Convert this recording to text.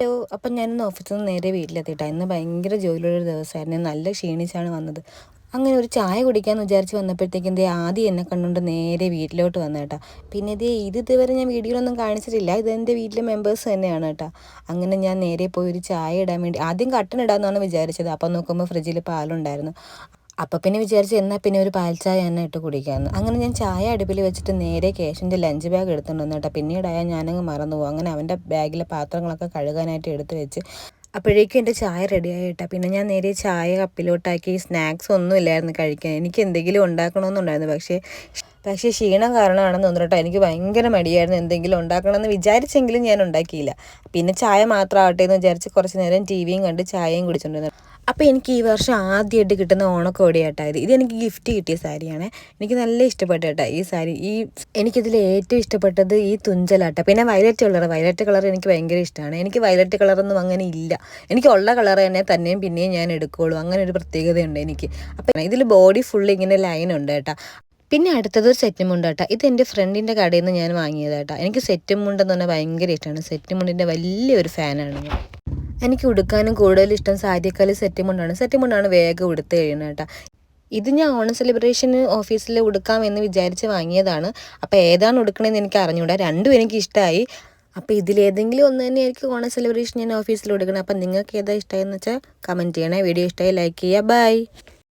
Hello, അപ്പം ഞാനിന്ന് ഓഫീസിൽ നിന്ന് നേരെ വീട്ടിലെത്തിയിട്ടാ. ഇന്ന് ഭയങ്കര ജോലിയുള്ളൊരു ദിവസമായിരുന്നു. ഞാൻ നല്ല ക്ഷീണിച്ചാണ് വന്നത്. അങ്ങനെ ഒരു ചായ കുടിക്കാമെന്ന് വിചാരിച്ച് വന്നപ്പോഴത്തേക്കും ആദ്യം എന്നെ കണ്ടുകൊണ്ട് നേരെ വീട്ടിലോട്ട് വന്നു കേട്ടോ. പിന്നെ ഇതുവരെ ഞാൻ വീഡിയോയിലൊന്നും കാണിച്ചിട്ടില്ല. ഇതെൻ്റെ വീട്ടിലെ മെമ്പേഴ്സ് തന്നെയാണ് കേട്ടോ. അങ്ങനെ ഞാൻ നേരെ പോയി ഒരു ചായ ഇടാൻ വേണ്ടി ആദ്യം കട്ടൻ ഇടാമെന്നാണ് വിചാരിച്ചത്. അപ്പം നോക്കുമ്പോൾ ഫ്രിഡ്ജിൽ പാലുണ്ടായിരുന്നു. അപ്പം പിന്നെ വിചാരിച്ച് എന്നാൽ പിന്നെ ഒരു പാൽ ചായ തന്നെ ഇട്ട് കുടിക്കാമെന്ന്. അങ്ങനെ ഞാൻ ചായ അടുപ്പിൽ വെച്ചിട്ട് നേരെ കേശുവിൻ്റെ ലഞ്ച് ബാഗ് എടുത്തുകൊണ്ട് വന്നു കേട്ടോ. പിന്നീടായാൽ ഞാനങ്ങ് മറന്നു പോകും. അങ്ങനെ അവൻ്റെ ബാഗിലെ പാത്രങ്ങളൊക്കെ കഴുകാനായിട്ട് എടുത്ത് വെച്ച് അപ്പോഴേക്കും എൻ്റെ ചായ റെഡി ആയിട്ടാ. പിന്നെ ഞാൻ നേരെ ചായ കപ്പിലോട്ടാക്കി. സ്നാക്സ് ഒന്നും ഇല്ലായിരുന്നു കഴിക്കാൻ. എനിക്ക് എന്തെങ്കിലും ഉണ്ടാക്കണമെന്നുണ്ടായിരുന്നു. പക്ഷേ ക്ഷീണം കാരണമാണെന്ന് തോന്നുന്നു കേട്ടോ. എനിക്ക് ഭയങ്കര മടിയായിരുന്നു എന്തെങ്കിലും ഉണ്ടാക്കണമെന്ന് വിചാരിച്ചെങ്കിലും ഞാൻ ഉണ്ടാക്കിയില്ല. പിന്നെ ചായ മാത്രമാവട്ടെ എന്ന് വിചാരിച്ച് കുറച്ച് നേരം ടി വിയും കണ്ട് ചായയും കുടിച്ചിട്ടുണ്ടായിരുന്നു. അപ്പോൾ എനിക്ക് ഈ വർഷം ആദ്യമായിട്ട് കിട്ടുന്ന ഓണക്കോടിയാട്ടോ ഇതെനിക്ക് ഗിഫ്റ്റ് കിട്ടിയ സാരിയാണേ. എനിക്ക് നല്ല ഇഷ്ടപ്പെട്ടു കേട്ടോ ഈ സാരി. എനിക്കിതിൽ ഏറ്റവും ഇഷ്ടപ്പെട്ടത് ഈ തുഞ്ചലാട്ടോ. പിന്നെ വയലറ്റ് കളർ എനിക്ക് ഭയങ്കര ഇഷ്ടമാണ്. എനിക്ക് വയലറ്റ് കളറൊന്നും അങ്ങനെ ഇല്ല. എനിക്കുള്ള കളർ തന്നെയും പിന്നെയും ഞാൻ എടുക്കുകയുള്ളൂ. അങ്ങനെ ഒരു പ്രത്യേകതയുണ്ട് എനിക്ക്. അപ്പം ഇതിൽ ബോഡി ഫുള്ള് ഇങ്ങനെ ലൈൻ ഉണ്ട് കേട്ടോ. പിന്നെ അടുത്തത് ഒരു സെറ്റ് മുണ്ട് കേട്ടോ. ഇത് എൻ്റെ ഫ്രണ്ടിൻ്റെ കടയിൽ നിന്ന് ഞാൻ വാങ്ങിയത് കേട്ടോ. എനിക്ക് സെറ്റ് മുണ്ടെന്ന് പറഞ്ഞാൽ ഭയങ്കര ഇഷ്ടമാണ്. സെറ്റ് മുണ്ടിൻ്റെ വലിയൊരു ഫാനാണ് ഞാൻ. എനിക്ക് ഉടുക്കാനും കൂടുതൽ ഇഷ്ടം സാരിയേക്കാൾ സെറ്റ് മുണ്ടാണ് വേഗം ഉടുത്ത് കഴിയുന്നത് കേട്ടോ. ഇത് ഞാൻ ഓണം സെലിബ്രേഷന് ഓഫീസിൽ ഉടുക്കാമെന്ന് വിചാരിച്ച് വാങ്ങിയതാണ്. അപ്പോൾ ഏതാണ് ഉടുക്കണമെന്ന് എനിക്ക് അറിഞ്ഞുകൂടാ. രണ്ടും എനിക്ക് ഇഷ്ടമായി. അപ്പോൾ ഇതിലേതെങ്കിലും ഒന്ന് തന്നെയായിരിക്കും ഓണം സെലിബ്രേഷൻ ഞാൻ ഓഫീസിൽ ഉടുക്കണം. അപ്പം നിങ്ങൾക്ക് ഏതാ ഇഷ്ടമായെന്ന് വെച്ചാൽ കമൻറ്റ് ചെയ്യണേ. വീഡിയോ ഇഷ്ടമായി ലൈക്ക് ചെയ്യുക. ബൈ.